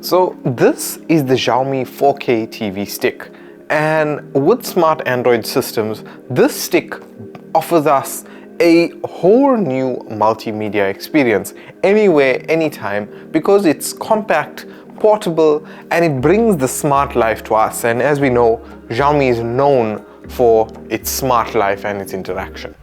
So this is the Xiaomi 4K TV stick, and with smart Android systems, this stick offers us a whole new multimedia experience anywhere, anytime, because it's compact, portable, and it brings the smart life to us. And as we know, Xiaomi is known for its smart life and its interaction.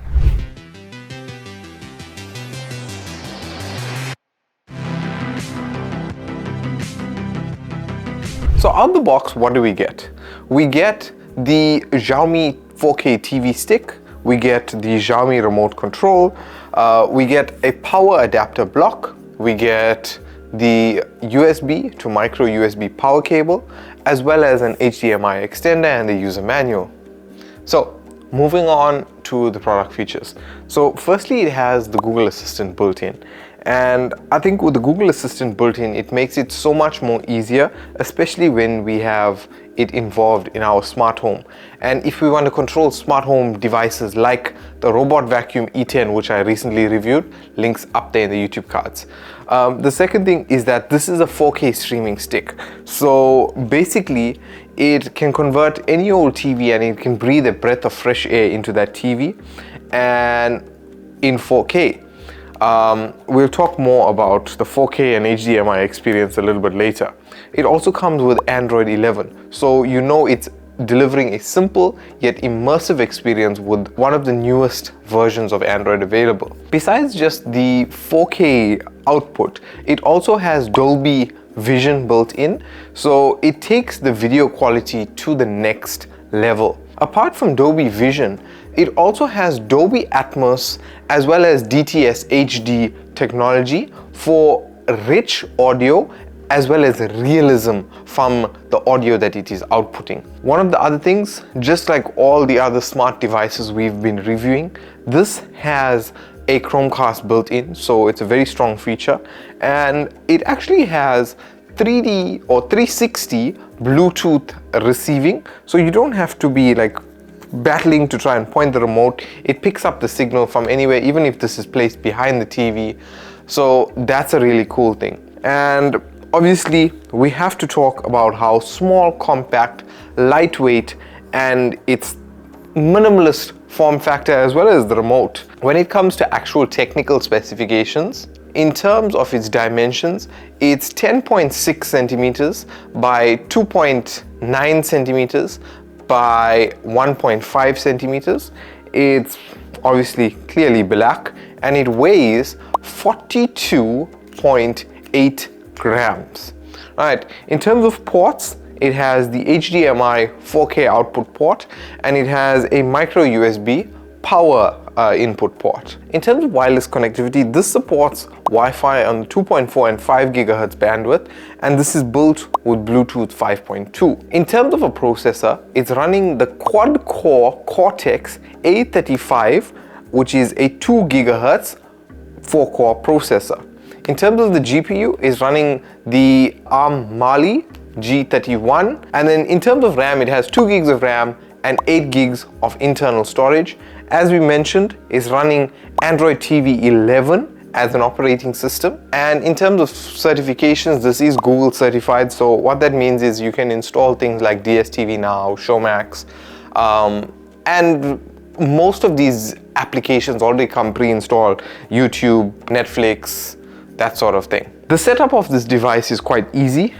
So out the box, what do we get? We get the Xiaomi 4K TV stick, we get the Xiaomi remote control, we get a power adapter block, we get the USB to micro USB power cable, as well as an HDMI extender and the user manual. So moving on to the product features. So firstly, it has the Google Assistant built in. And I think with the Google Assistant built in, it makes it so much more easier, especially when we have it involved in our smart home. And if we want to control smart home devices like the robot vacuum E10, which I recently reviewed, links up there in the YouTube cards. The second thing is that this is a 4K streaming stick. So basically, it can convert any old TV and it can breathe a breath of fresh air into that TV and in 4K. We'll talk more about the 4K and HDMI experience a little bit later. It also comes with Android 11, so you know it's delivering a simple yet immersive experience with one of the newest versions of Android available. Besides just the 4K output, it also has Dolby Vision built in, so it takes the video quality to the next level. Apart from Dolby Vision, it also has Dolby Atmos as well as DTS HD technology for rich audio as well as realism from the audio that it is outputting. One of the other things, just like all the other smart devices we've been reviewing, this has a Chromecast built in, so it's a very strong feature, and it actually has 3D or 360 Bluetooth receiving, so you don't have to be like battling to try and point the remote. It picks up the signal from anywhere, even if this is placed behind the TV. So that's a really cool thing. And obviously we have to talk about how small, compact, lightweight, and its minimalist form factor as well as the remote. When it comes to actual technical specifications, in terms of its dimensions, it's 10.6 centimeters by 2.9 centimeters by 1.5 centimeters. It's obviously clearly black, and it weighs 42.8 grams. Right, in terms of ports, it has the HDMI 4K output port, and it has a micro USB power input port. In terms of wireless connectivity, this supports Wi-Fi on 2.4 and 5 gigahertz bandwidth, and this is built with Bluetooth 5.2. In terms of a processor, it's running the quad-core Cortex A35, which is a 2 gigahertz 4-core processor. In terms of the GPU, it's running the ARM Mali G31, and then in terms of RAM, it has 2 gigs of RAM and 8 gigs of internal storage. As we mentioned, it's running Android TV 11 as an operating system. And in terms of certifications, this is Google certified. So what that means is you can install things like DSTV Now, Showmax, and most of these applications already come pre-installed, YouTube, Netflix, that sort of thing. The setup of this device is quite easy,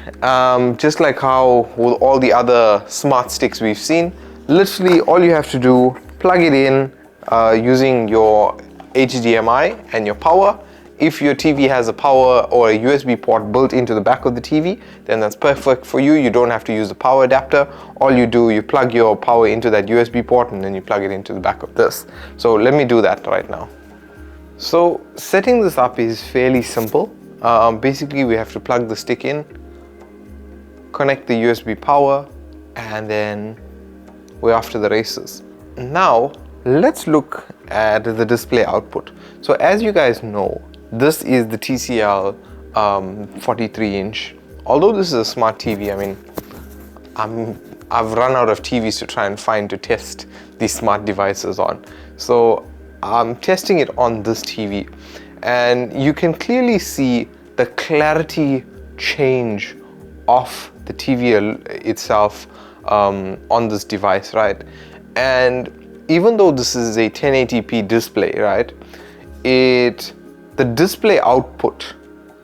just like how with all the other smart sticks we've seen. Literally all you have to do, plug it in using your HDMI and your power. If your TV has a power or a USB port built into the back of the TV, then that's perfect for you. You don't have to use the power adapter. All you do, you plug your power into that USB port and then you plug it into the back of this. So let me do that right now. So setting this up is fairly simple. Basically, we have to plug the stick in, connect the USB power, and then we're off to the races. Now, let's look at the display output. So as you guys know, this is the TCL 43-inch. Although this is a smart TV, I mean, I've run out of TVs to try and find to test these smart devices on. So I'm testing it on this TV, and you can clearly see the clarity change of the TV itself on this device, right? And even though this is a 1080p display, right, the display output,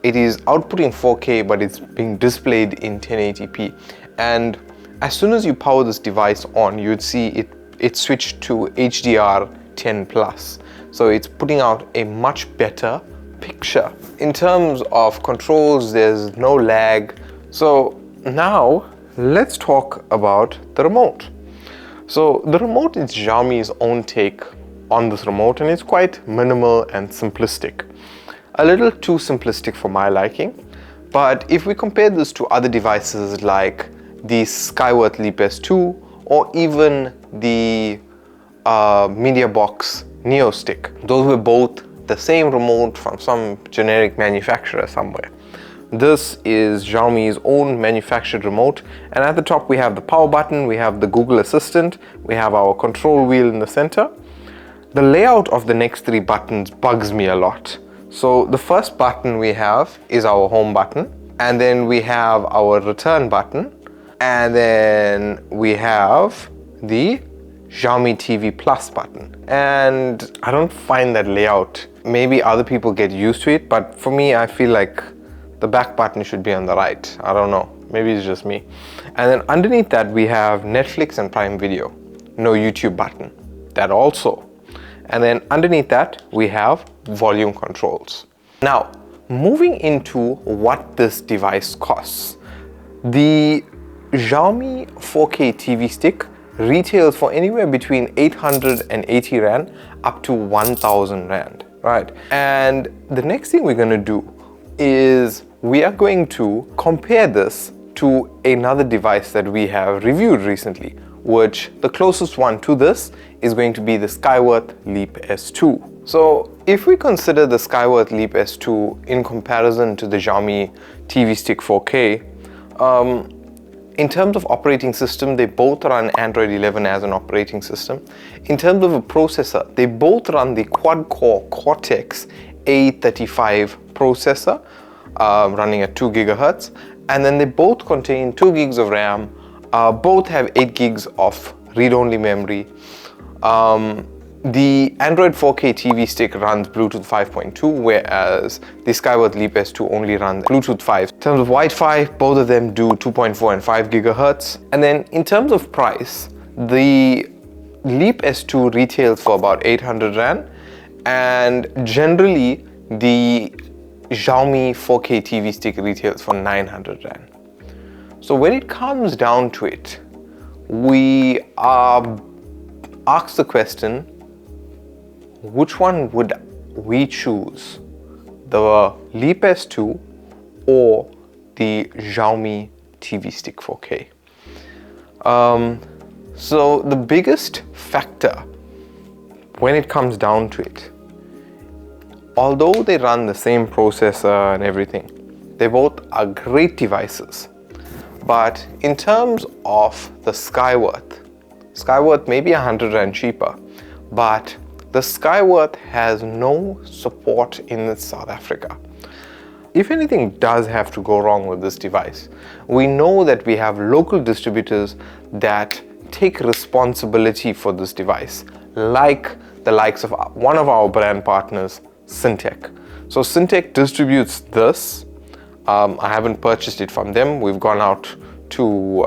it is outputting 4K, but it's being displayed in 1080p. And as soon as you power this device on, you'd see it switched to HDR 10 plus. So it's putting out a much better picture. In terms of controls, there's no lag. So now let's talk about the remote. So the remote is Xiaomi's own take on this remote, and it's quite minimal and simplistic. A little too simplistic for my liking. But if we compare this to other devices like the Skyworth Leap S2 or even the MediaBox Neo Stick, those were both the same remote from some generic manufacturer somewhere. This is Xiaomi's own manufactured remote, and at the top we have the power button, we have the Google Assistant, we have our control wheel in the center. The layout of the next three buttons bugs me a lot. So the first button we have is our home button, and then we have our return button, and then we have the Xiaomi TV Plus button. And I don't find that layout. Maybe other people get used to it, but for me, I feel like the back button should be on the right. I don't know, maybe it's just me. And then underneath that we have Netflix and Prime Video. No YouTube button, that also. And then underneath that we have volume controls. Now, moving into what this device costs. The Xiaomi 4K TV stick retails for anywhere between 880 Rand up to 1000 Rand, right? And the next thing we're going to do is we are going to compare this to another device that we have reviewed recently, which the closest one to this is going to be the Skyworth Leap S2. So if we consider the Skyworth Leap S2 in comparison to the Xiaomi TV Stick 4K, in terms of operating system, they both run Android 11 as an operating system. In terms of a processor, they both run the quad-core Cortex A35 processor, running at 2 gigahertz, and then they both contain 2 gigs of RAM, both have 8 gigs of read-only memory. The Android 4K TV stick runs Bluetooth 5.2, whereas the Skyworth Leap S2 only runs Bluetooth 5. In terms of Wi-Fi, both of them do 2.4 and 5 gigahertz. And then in terms of price, the Leap S2 retails for about 800 Rand, and generally the Xiaomi 4K TV stick retails for 900 Rand. So when it comes down to it, we are asked the question, which one would we choose? The Leap S2 or the Xiaomi TV Stick 4K? So the biggest factor when it comes down to it, although they run the same processor and everything, they both are great devices. But in terms of the Skyworth may be 100 Rand cheaper, but the Skyworth has no support in South Africa. If anything does have to go wrong with this device, we know that we have local distributors that take responsibility for this device, like the likes of one of our brand partners, Syntec. So Syntec distributes this. I haven't purchased it from them. We've gone out to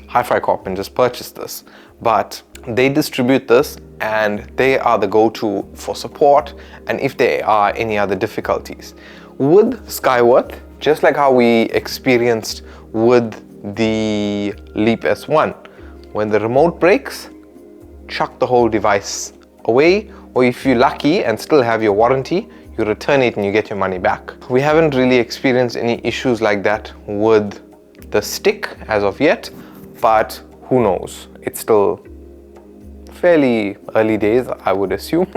Hi-Fi Corp and just purchased this. But they distribute this and they are the go-to for support and if there are any other difficulties. With Skyworth, just like how we experienced with the Leap S1, when the remote breaks, chuck the whole device away, or if you're lucky and still have your warranty, you return it and you get your money back. We haven't really experienced any issues like that with the stick as of yet, but who knows? It's still fairly early days, I would assume.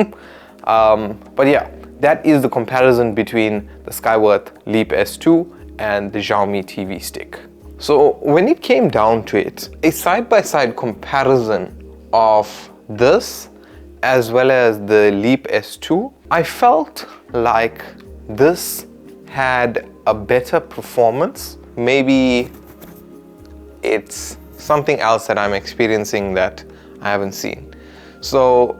But yeah, that is the comparison between the Skyworth Leap S2 and the Xiaomi TV stick. So when it came down to it, a side-by-side comparison of this as well as the Leap S2, I felt like this had a better performance maybe it's something else that I'm experiencing that I haven't seen. So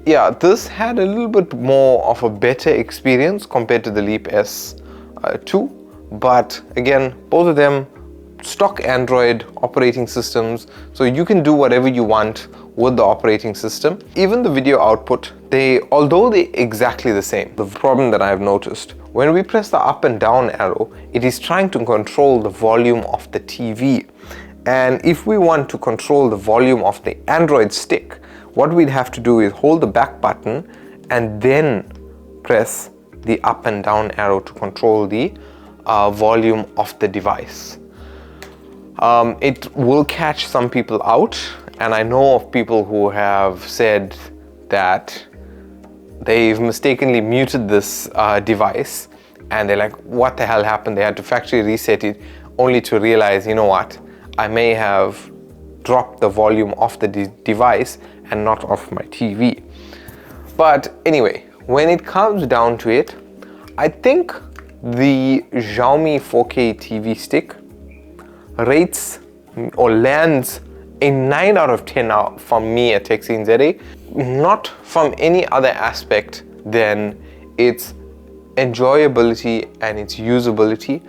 yeah, this had a little bit more of a better experience compared to the Leap S2, but again, both of them stock Android operating systems, so you can do whatever you want with the operating system. Even the video output, although they're exactly the same, the problem that I've noticed, when we press the up and down arrow, it is trying to control the volume of the TV. And if we want to control the volume of the Android stick, what we'd have to do is hold the back button and then press the up and down arrow to control the volume of the device. It will catch some people out, and I know of people who have said that they've mistakenly muted this device and they're like, what the hell happened? They had to factory reset it only to realize, you know what, I may have dropped the volume of the device and not of my TV. But anyway, when it comes down to it, I think the Xiaomi 4K TV stick rates or lands a 9 out of 10 out from me at techsceneza, not from any other aspect than its enjoyability and its usability.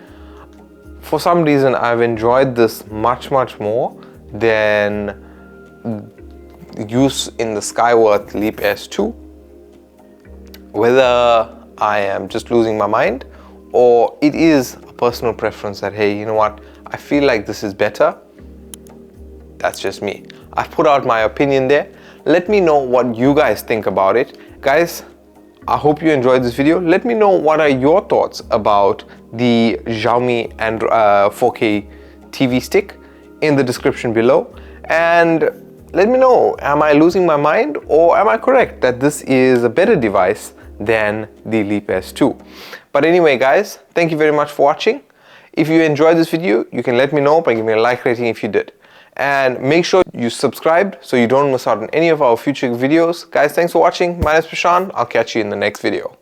For some reason, I've enjoyed this much more than use in the Skyworth Leap S2. Whether I am just losing my mind or it is a personal preference that, hey, you know what, I feel like this is better. That's just me. I've put out my opinion there. Let me know what you guys think about it. Guys, I hope you enjoyed this video. Let me know what are your thoughts about the Xiaomi 4K TV stick in the description below. And let me know, am I losing my mind or am I correct that this is a better device than the Leap S2? But anyway, guys, thank you very much for watching. If you enjoyed this video, you can let me know by giving me a like rating if you did. And make sure you subscribe so you don't miss out on any of our future videos. Guys, thanks for watching. My name is Prashant. I'll catch you in the next video.